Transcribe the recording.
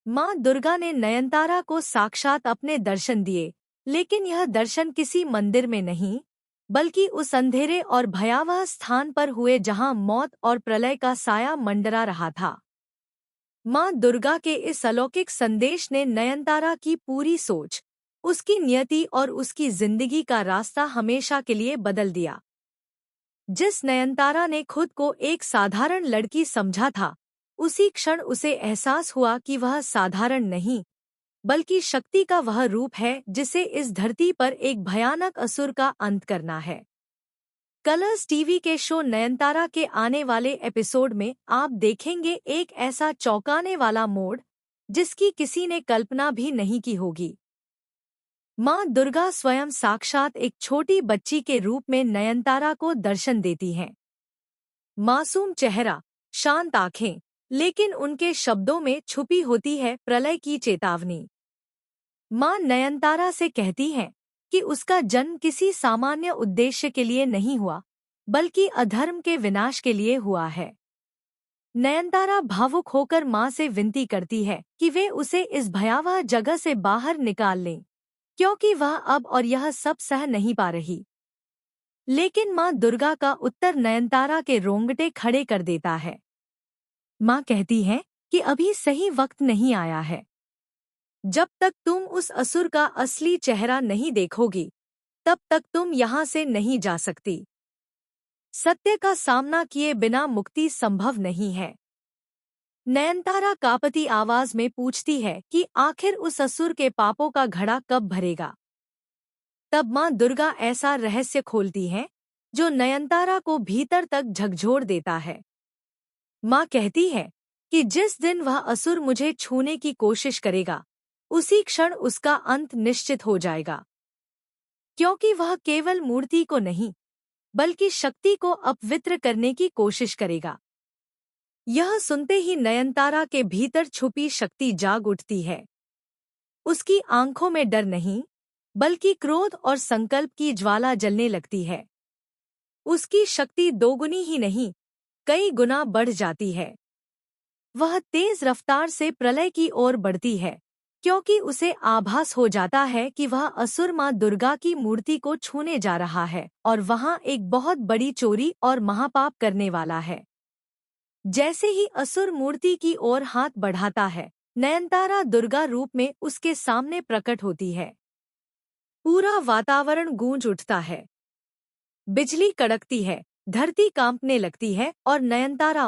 माँ दुर्गा ने नयनतारा को साक्षात अपने दर्शन दिए, लेकिन यह दर्शन किसी मंदिर में नहीं, बल्कि उस अंधेरे और भयावह स्थान पर हुए जहां मौत और प्रलय का साया मंडरा रहा था। माँ दुर्गा के इस अलौकिक संदेश ने नयनतारा की पूरी सोच, उसकी नियति और उसकी जिंदगी का रास्ता हमेशा के लिए बदल दिया। जिस नयनतारा ने खुद को एक साधारण लड़की समझा था, उसी क्षण उसे एहसास हुआ कि वह साधारण नहीं, बल्कि शक्ति का वह रूप है जिसे इस धरती पर एक भयानक असुर का अंत करना है। कलर्स टीवी के शो नयनतारा के आने वाले एपिसोड में आप देखेंगे एक ऐसा चौंकाने वाला मोड़ जिसकी किसी ने कल्पना भी नहीं की होगी। माँ दुर्गा स्वयं साक्षात एक छोटी बच्ची के रूप में नयनतारा को दर्शन देती हैं। मासूम चेहरा, शांत आंखें, लेकिन उनके शब्दों में छुपी होती है प्रलय की चेतावनी। माँ नयनतारा से कहती हैं कि उसका जन्म किसी सामान्य उद्देश्य के लिए नहीं हुआ, बल्कि अधर्म के विनाश के लिए हुआ है। नयनतारा भावुक होकर माँ से विनती करती है कि वे उसे इस भयावह जगह से बाहर निकाल लें, क्योंकि वह अब और यह सब सह नहीं पा रही। लेकिन माँ दुर्गा का उत्तर नयनतारा के रोंगटे खड़े कर देता है। माँ कहती है कि अभी सही वक्त नहीं आया है। जब तक तुम उस असुर का असली चेहरा नहीं देखोगी, तब तक तुम यहाँ से नहीं जा सकती। सत्य का सामना किए बिना मुक्ति संभव नहीं है। नयनतारा कांपती आवाज में पूछती है कि आखिर उस असुर के पापों का घड़ा कब भरेगा। तब माँ दुर्गा ऐसा रहस्य खोलती है जो नयनतारा को भीतर तक झकझोर देता है। माँ कहती है कि जिस दिन वह असुर मुझे छूने की कोशिश करेगा, उसी क्षण उसका अंत निश्चित हो जाएगा, क्योंकि वह केवल मूर्ति को नहीं, बल्कि शक्ति को अपवित्र करने की कोशिश करेगा। यह सुनते ही नयनतारा के भीतर छुपी शक्ति जाग उठती है। उसकी आंखों में डर नहीं, बल्कि क्रोध और संकल्प की ज्वाला जलने लगती है। उसकी शक्ति दोगुनी ही नहीं, कई गुना बढ़ जाती है। वह तेज रफ्तार से प्रलय की ओर बढ़ती है, क्योंकि उसे आभास हो जाता है कि वह असुर माँ दुर्गा की मूर्ति को छूने जा रहा है और वहाँ एक बहुत बड़ी चोरी और महापाप करने वाला है। जैसे ही असुर मूर्ति की ओर हाथ बढ़ाता है, नयनतारा दुर्गा रूप में उसके सामने प्रकट होती है। पूरा वातावरण गूंज उठता है। बिजली कड़कती है, धरती कांपने लगती है और नयनतारा